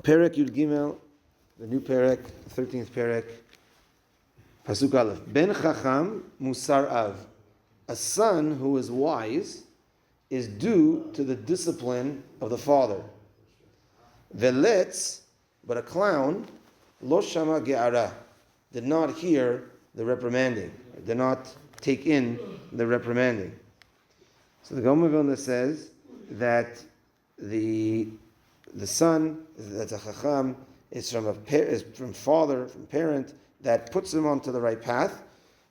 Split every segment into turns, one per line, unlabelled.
Perek Yud Gimel, the new Perek, 13th Perek, Pasuk Aleph. Ben Chacham Musar Av. A son who is wise is due to the discipline of the father. Veletz, but a clown, Lo Shama Ge'ara, did not hear the reprimanding, did not take in the reprimanding. So the Gaon Vilna says that the son, that's a chacham, is from father, from parent, that puts him onto the right path.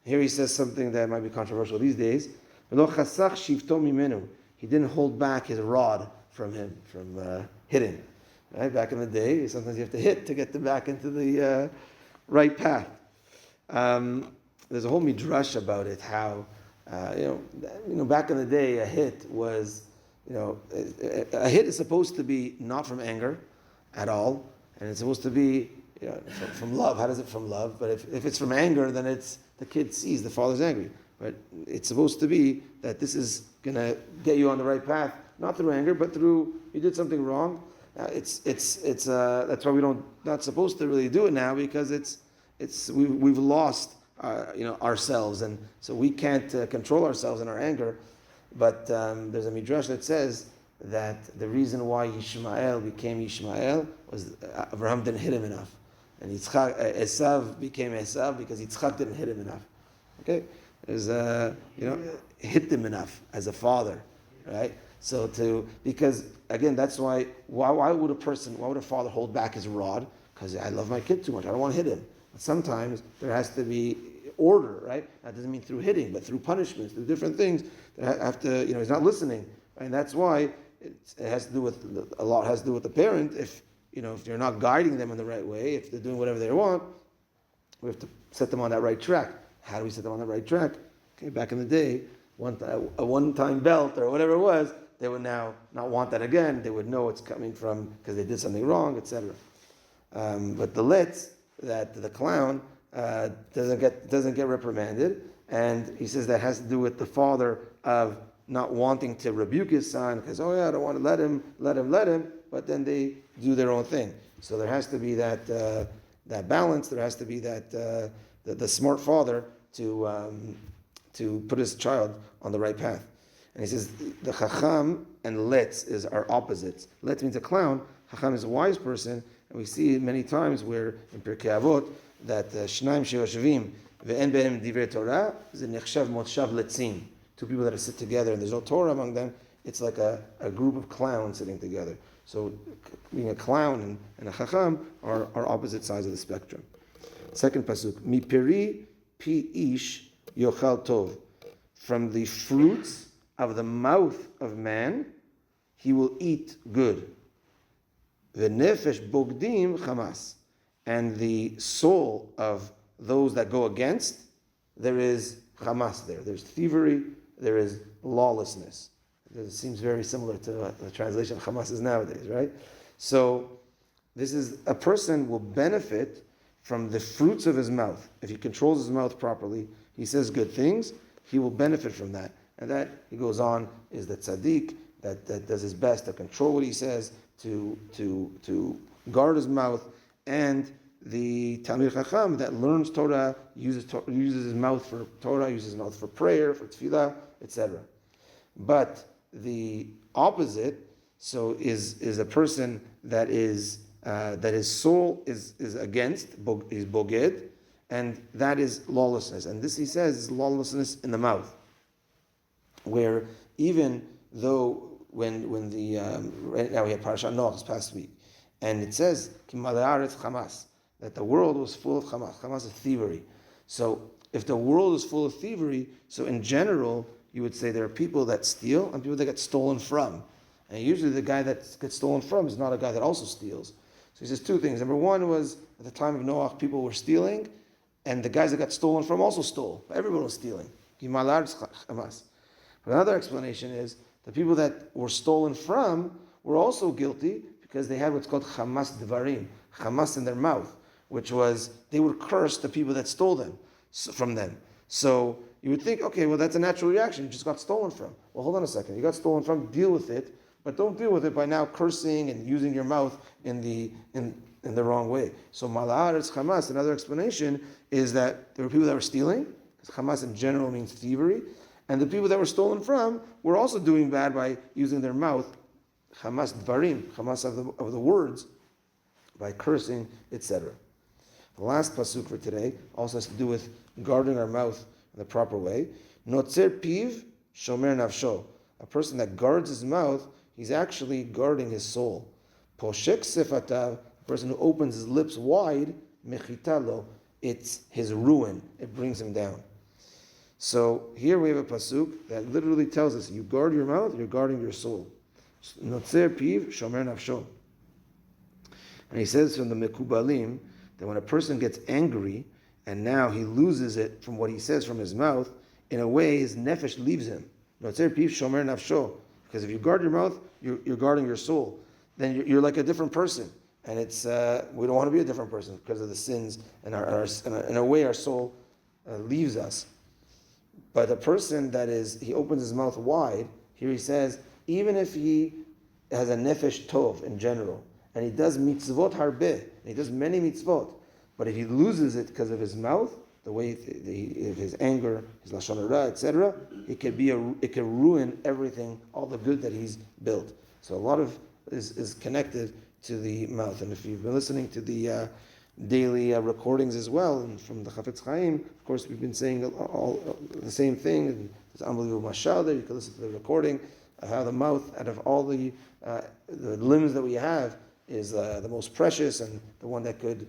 Here he says something that might be controversial these days. He didn't hold back his rod from him, from hitting. Right? Back in the day, sometimes you have to hit to get them back into the right path. There's a whole midrash about it, how back in the day, a hit was, a hit is supposed to be not from anger at all, and it's supposed to be from love. How does it from love? But if it's from anger, then it's the kid sees the father's angry. But it's supposed to be that this is going to get you on the right path, not through anger, but through you did something wrong. It's that's why we not supposed to really do it now, because we've lost ourselves, and so we can't control ourselves in our anger. But there's a midrash that says that the reason why Yishmael became Yishmael was Abraham didn't hit him enough, and Esav became Esav because Yitzchak didn't hit him enough. Okay, there's hit him enough as a father, right? So because again, that's why would a father hold back his rod? Because I love my kid too much, I don't want to hit him. But sometimes there has to be order, right? That doesn't mean through hitting, but through punishments, through different things that have to, he's not listening, right? And that's why it has to do with a lot has to do with the parent. If you're not guiding them in the right way, if they're doing whatever they want, we have to set them on that right track. How do we set them on the right track? Okay, back in the day, a one-time belt or whatever it was, they would now not want that again. They would know it's coming from because they did something wrong, etc. But the letz, that the clown doesn't get reprimanded, and he says that has to do with the father of not wanting to rebuke his son because I don't want to let him, but then they do their own thing. So there has to be that balance. There has to be that the smart father to put his child on the right path. And he says the chacham and letz are opposites. Letz means a clown. Chacham is a wise person, and we see it many times where in Pirkei Avot that shnaim sheyoshvim ve'en behem divrei Torah ze nechshav motshav letzim. Two people that sit together and there's no Torah among them, it's like a group of clowns sitting together. So being a clown and a chacham are opposite sides of the spectrum. Second pasuk, mi peri pi ish yochal tov. From the fruits of the mouth of man, he will eat good. V'nefesh bogdim chamas. And the soul of those that go against, there is chamas there. There's thievery, there is lawlessness. It seems very similar to the translation of chamas is nowadays, right? So this is a person will benefit from the fruits of his mouth. If he controls his mouth properly, he says good things, he will benefit from that. And that, he goes on, is the tzaddik that does his best to control what he says, to guard his mouth, and the Talmid Chacham that learns Torah, uses his mouth for Torah, uses his mouth for prayer, for tefillah, etc. But the opposite, so is a person that his soul is against, is boged, and that is lawlessness. And this, he says, is lawlessness in the mouth, where even though when the right now we had Parashat Noach this past week, and it says Chamas, that the world was full of Chamas. Chamas is thievery. So if the world is full of thievery, so in general you would say there are people that steal and people that get stolen from. And usually the guy that gets stolen from is not a guy that also steals. So he says two things. Number one was at the time of Noach, people were stealing, and the guys that got stolen from also stole. Everyone was stealing. But another explanation is the people that were stolen from were also guilty because they had what's called chamas dvarim, chamas in their mouth, which was they would curse the people that stole them from them. So you would think, okay, well that's a natural reaction. You just got stolen from. Well, hold on a second. You got stolen from. Deal with it but don't deal with it by now cursing and using your mouth in the wrong way. So mala'aretz chamas, another explanation is that there were people that were stealing, because chamas in general means thievery, and the people that were stolen from were also doing bad by using their mouth, chamas dvarim, chamas of the words, by cursing, etc. The last pasuk for today also has to do with guarding our mouth in the proper way. Notzer piv shomer nafsho. A person that guards his mouth, he's actually guarding his soul. Poshek sefatav, a person who opens his lips wide, mechitalo, it's his ruin. It brings him down. So here we have a pasuk that literally tells us, you guard your mouth, you're guarding your soul. Notzer piv shomer nafsho. And he says from the Mekubalim that when a person gets angry and now he loses it from what he says from his mouth, in a way his nefesh leaves him. Notzer piv shomer nafsho. Because if you guard your mouth, you're guarding your soul. Then you're like a different person. And it's we don't want to be a different person because of the sins, and in a way our soul leaves us. But a person that he opens his mouth wide, here he says, even if he has a nefesh tov in general, and he does mitzvot harbeh, and he does many mitzvot, but if he loses it because of his mouth, the way if his anger, his lashon hara, etc., it can ruin everything, all the good that he's built. So a lot of is connected to the mouth. And if you've been listening to the daily recordings as well, and from the Chafetz Chaim, of course, we've been saying all the same thing. And there's unbelievable mashal there. You can listen to the recording. How the mouth, out of all the limbs that we have, is the most precious and the one that could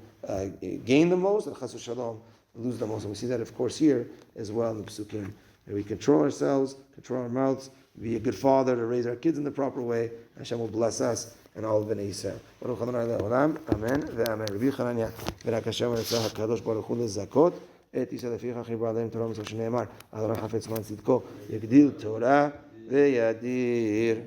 gain the most, and chas v'shalom lose the most. And we see that, of course, here as well in the Pesukim. That we control ourselves, control our mouths, be a good father to raise our kids in the proper way. Hashem will bless us and all of Bnei Yisrael. Baruch Adonai le'olam. Amen ve'amen. Rabbi Chananya, v'rak Hashem v'netzah HaKadosh Baruch Hu lezakot et Yisrael leficha chibra aleim Torah mitzvah shene'emar Adonai chafetz man tzidko yagdil Torah ve'yadir.